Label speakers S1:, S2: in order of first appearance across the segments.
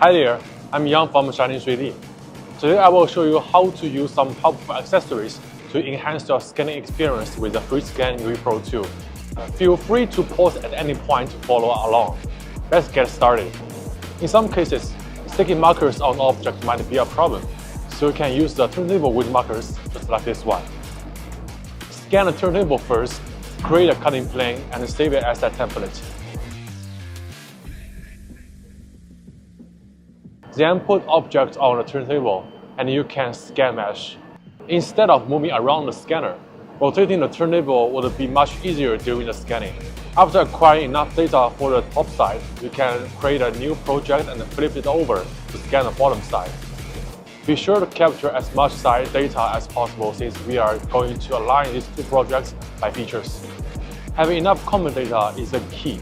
S1: Hi there, I'm Yang from Shining3D. Today I will show you how to use some helpful accessories to enhance your scanning experience with the free Shining3D Pro 2. Feel free to pause at any point to follow along. Let's get started. In some cases, sticking markers on objects might be a problem, so you can use the turntable with markers just like this one. Scan the turntable first, create a cutting plane, and save it as a template. Then put objects on the turntable, and you can scan mesh. Instead of moving around the scanner, rotating the turntable would be much easier during the scanning. After acquiring enough data for the top side, you can create a new project and flip it over to scan the bottom side. Be sure to capture as much side data as possible since we are going to align these two projects by features. Having enough common data is the key.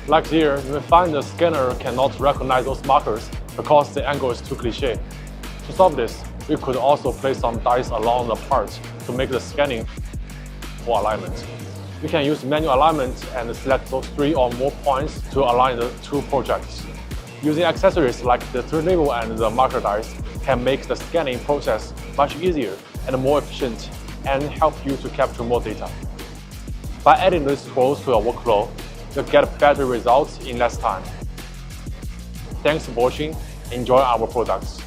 S1: Like here, you will find the scanner cannot recognize those markers because the angle is too cliché. To solve this, we could also place some dice along the parts to make the scanning for alignment. You can use manual alignment and select those 3 or more points to align the two projects. Using accessories like the turntable and the marker dice can make the scanning process much easier and more efficient and help you to capture more data. By adding these tools to your workflow, you'll get better results in less time. Thanks for watching. Enjoy our products.